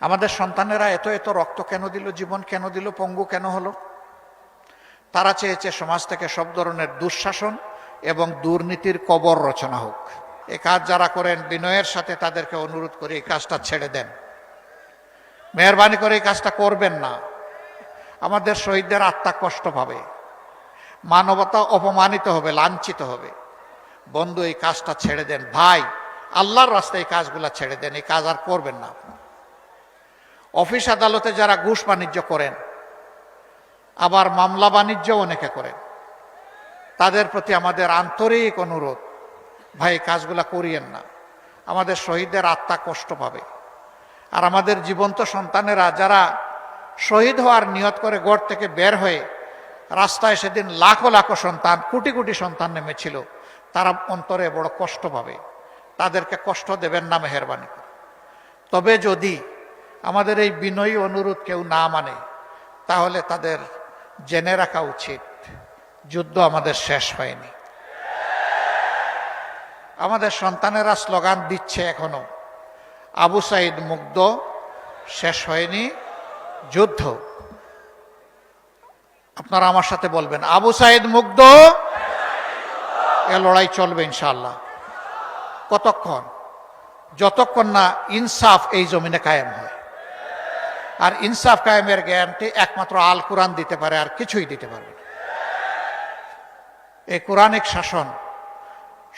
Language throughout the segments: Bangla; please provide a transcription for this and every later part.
আমাদের সন্তানেরা এত এত রক্ত কেন দিল, জীবন কেন দিল, পঙ্গু কেন হলো? তারা চেয়েছে সমাজ থেকে সব ধরনের দুঃশাসন এবং দুর্নীতির কবর রচনা হোক। এই কাজ যারা করেন, বিনয়ের সাথে তাদেরকে অনুরোধ করে এই কাজটা ছেড়ে দেন। মেহরবানি করে এই কাজটা করবেন না। আমাদের শহীদদের আত্মা কষ্ট পাবে, মানবতা অপমানিত হবে, লাঞ্ছিত হবে। বন্ধু, এই কাজটা ছেড়ে দেন। ভাই, আল্লাহর রাস্তায় এই কাজগুলা ছেড়ে দেন। এই কাজ আর করবেন না। অফিস আদালতে যারা ঘুষ বাণিজ্য করেন, আবার মামলা বাণিজ্য অনেকে করেন, তাদের প্রতি আমাদের আন্তরিক অনুরোধ, ভাই কাজগুলা করিয়েন না। আমাদের শহীদদের আত্মা কষ্ট পাবে। আর আমাদের জীবন্ত সন্তানেরা যারা শহীদ হওয়ার নিয়ত করে ঘর থেকে বের হয়ে রাস্তায় সেদিন লাখো লাখো সন্তান, কোটি কোটি সন্তান নেমেছিল, তারা অন্তরে বড় কষ্ট পাবে। তাদেরকে কষ্ট দেবেন না মেহেরবানি করে। তবে যদি আমাদের এই বিনয়ী অনুরোধ কেউ না মানে, তাহলে তাদের জেনে রাখা উচিত যুদ্ধ আমাদের শেষ হয়নি। আমাদের সন্তানেরা স্লোগান দিচ্ছে এখনো, আবু সাইদ মুগ্ধ, শেষ হয়নি যুদ্ধ। আপনারা আমার সাথে বলবেন, আবু সাইদ মুগ্ধ, এ লড়াই চলবে ইনশাআল্লাহ। কতক্ষণ? যতক্ষণ না ইনসাফ এই জমিনে কায়েম হয়। আর ইনসাফ কায়েমের গ্যারান্টি একমাত্র আল কোরআন দিতে পারে, আর কিছুই দিতে পারবে না। এই কোরআনিক শাসন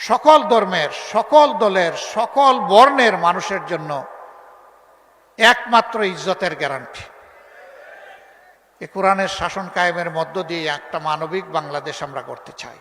সকল ধর্মের, সকল দলের, সকল বর্ণের মানুষের জন্য একমাত্র ইজ্জতের গ্যারান্টি। এই কোরআনের শাসন কায়েমের মধ্য দিয়ে একটা মানবিক বাংলাদেশ আমরা করতে চাই।